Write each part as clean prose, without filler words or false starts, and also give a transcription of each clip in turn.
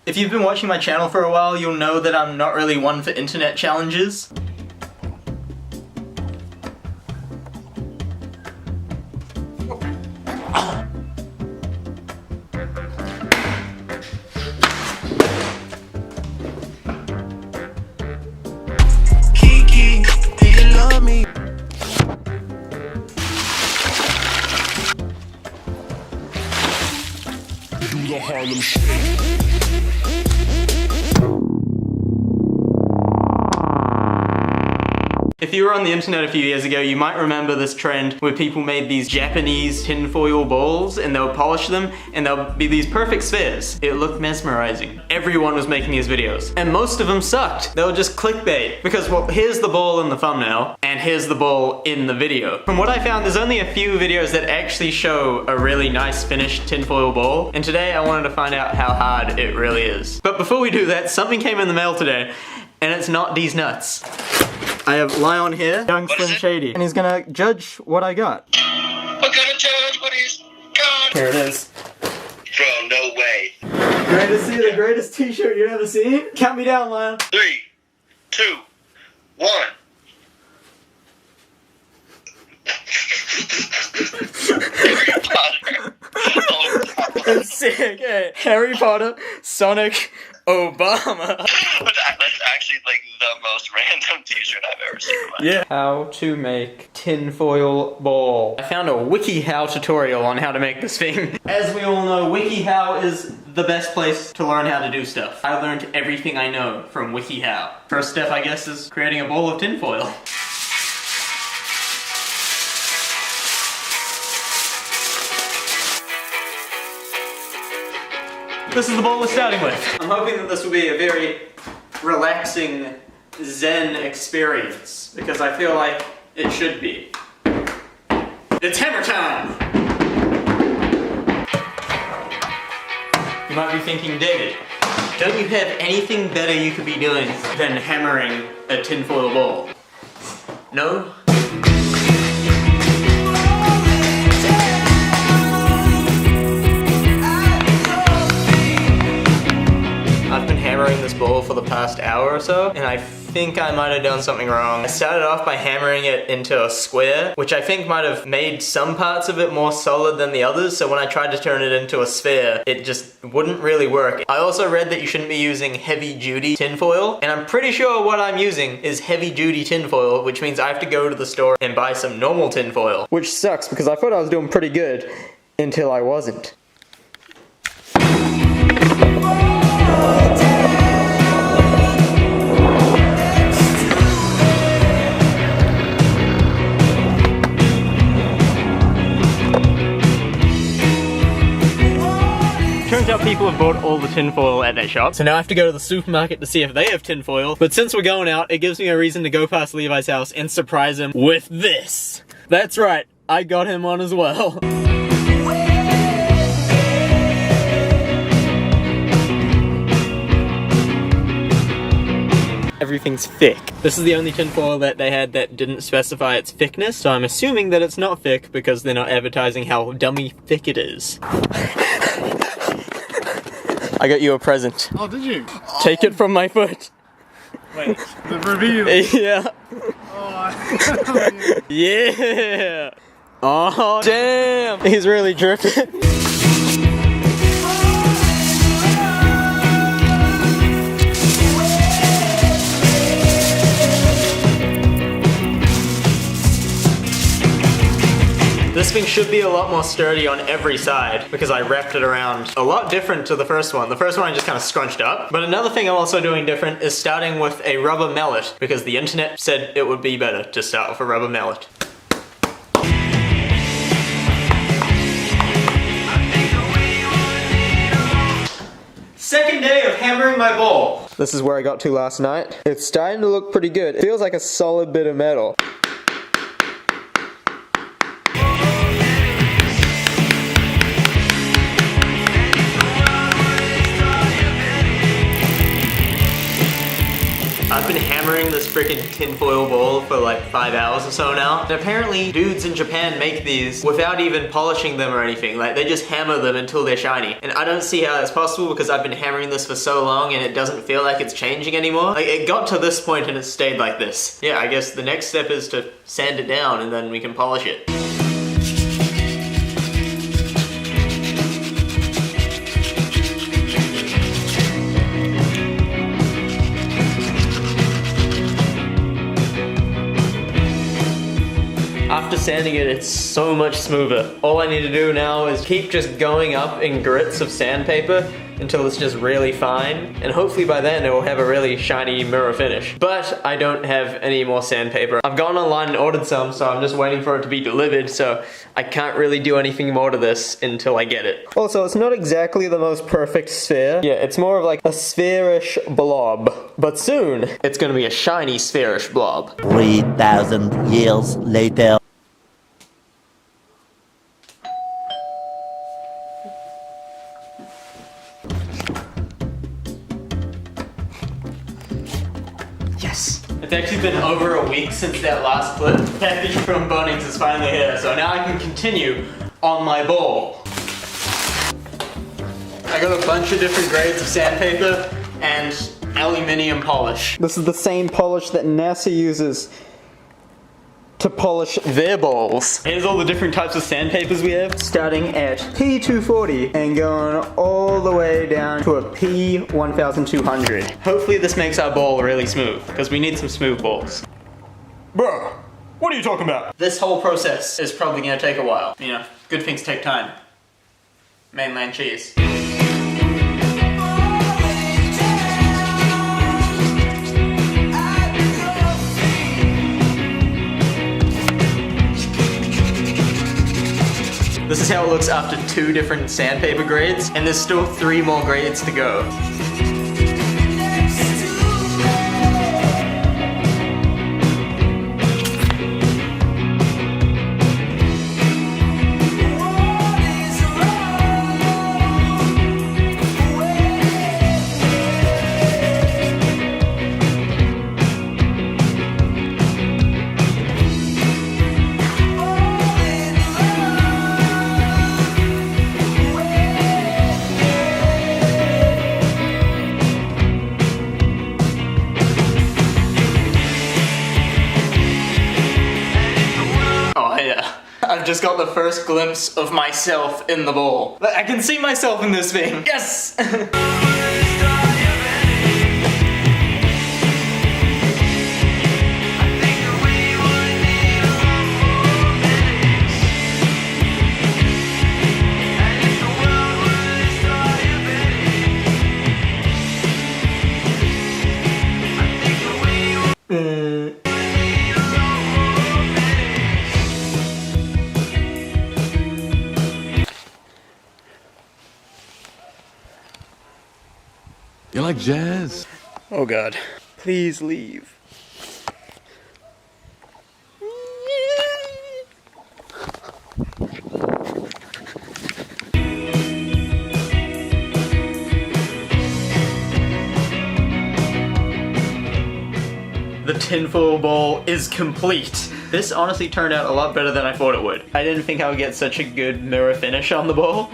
If you've been watching my channel for a while, you'll know that I'm not really one for internet challenges. Kiki, do you love me? Do the Harlem Shake. If you were on the internet a few years ago, you might remember this trend where people made these Japanese tinfoil balls and they would polish them and they'll be these perfect spheres. It looked mesmerizing. Everyone was making these videos and most of them sucked. They were just clickbait because, well, here's the ball in the thumbnail and here's the ball in the video. From what I found, there's only a few videos that actually show a really nice finished tinfoil ball, and today I wanted to find out how hard it really is. But before we do that, something came in the mail today and it's not these nuts. I have Lion here, young Slim Shady, and he's gonna judge what I got. We're gonna judge what he's got. Here it is. Bro, no way. Ready to see the greatest t-shirt you've ever seen? Count me down, Lion. 3, 2, 1. Harry Potter. That's sick. Hey, Harry Potter, Sonic, Obama. That's actually like the most random t-shirt I've ever seen in my life. Yeah. How to make tinfoil ball. I found a WikiHow tutorial on how to make this thing. As we all know, WikiHow is the best place to learn how to do stuff. I learned everything I know from WikiHow. First step, I guess, is creating a bowl of tinfoil. This is the bowl we're starting with. I'm hoping that this will be a very relaxing Zen experience, because I feel like it should be. It's hammer time! You might be thinking, David, don't you have anything better you could be doing than hammering a tinfoil bowl? No? I've been hammering this bowl for the past hour or so, and I think I might have done something wrong. I started off by hammering it into a square, which I think might have made some parts of it more solid than the others, so when I tried to turn it into a sphere, it just wouldn't really work. I also read that you shouldn't be using heavy-duty tinfoil, and I'm pretty sure what I'm using is heavy-duty tinfoil, which means I have to go to the store and buy some normal tinfoil. Which sucks, because I thought I was doing pretty good, until I wasn't. Turns out people have bought all the tinfoil at that shop, so now I have to go to the supermarket to see if they have tinfoil. But since we're going out, it gives me a reason to go past Levi's house and surprise him with this. That's right, I got him one as well. Everything's thick. This is the only tinfoil that they had that didn't specify its thickness, so I'm assuming that it's not thick because they're not advertising how dummy thick it is. I got you a present. Oh, did you? Take it from my foot. Wait, the reveal. Yeah. Oh, yeah. Oh, damn. He's really dripping. This thing should be a lot more sturdy on every side because I wrapped it around a lot different to the first one. The first one I just kind of scrunched up. But another thing I'm also doing different is starting with a rubber mallet because the internet said it would be better to start with a rubber mallet. Second day of hammering my bowl. This is where I got to last night. It's starting to look pretty good. It feels like a solid bit of metal. I've been hammering this freaking tinfoil ball for like 5 hours or so now. And apparently dudes in Japan make these without even polishing them or anything. Like they just hammer them until they're shiny. And I don't see how that's possible because I've been hammering this for so long and it doesn't feel like it's changing anymore. Like it got to this point and it stayed like this. Yeah, I guess the next step is to sand it down and then we can polish it. After sanding it, it's so much smoother. All I need to do now is keep just going up in grits of sandpaper until it's just really fine, and hopefully by then it will have a really shiny mirror finish. But I don't have any more sandpaper. I've gone online and ordered some, so I'm just waiting for it to be delivered, so I can't really do anything more to this until I get it. Also, it's not exactly the most perfect sphere. Yeah, it's more of like a spherish blob. But soon, it's gonna be a shiny spherish blob. 3,000 years later. Yes! It's actually been over a week since that last clip. Package from Bunnings is finally here, so now I can continue on my bowl. I got a bunch of different grades of sandpaper and aluminium polish. This is the same polish that NASA uses to polish their bowls. Here's all the different types of sandpapers we have, starting at P240 and going all the way down to a P1200. Hopefully this makes our bowl really smooth, because we need some smooth bowls. Bro, what are you talking about? This whole process is probably gonna take a while. You know, good things take time. Mainland cheese. This is how it looks after 2 different sandpaper grades, and there's still 3 more grades to go. I've just got the first glimpse of myself in the bowl. I can see myself in this thing. Yes! You like jazz? Oh god. Please leave. The tinfoil bowl is complete. This honestly turned out a lot better than I thought it would. I didn't think I would get such a good mirror finish on the bowl.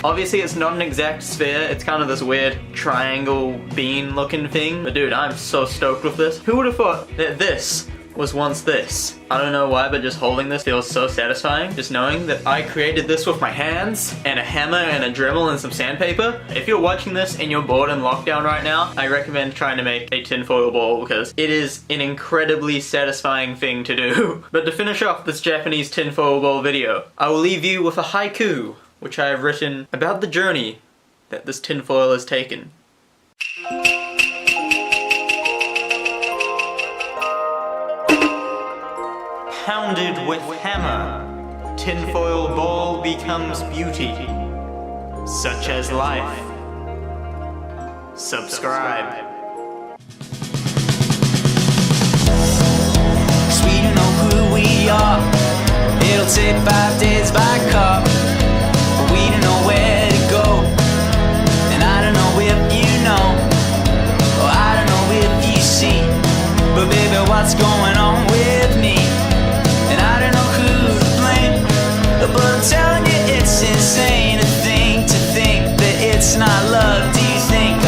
Obviously it's not an exact sphere, it's kind of this weird triangle bean looking thing. But dude, I'm so stoked with this. Who would have thought that this was once this? I don't know why, but just holding this feels so satisfying. Just knowing that I created this with my hands and a hammer and a Dremel and some sandpaper. If you're watching this and you're bored in lockdown right now, I recommend trying to make a tinfoil ball because it is an incredibly satisfying thing to do. But to finish off this Japanese tinfoil ball video, I will leave you with a haiku, which I have written about the journey that this tinfoil has taken. Pounded with hammer, tinfoil ball becomes beauty, such as life. Subscribe. 'Cause we know who we are. It'll take 5 days by car.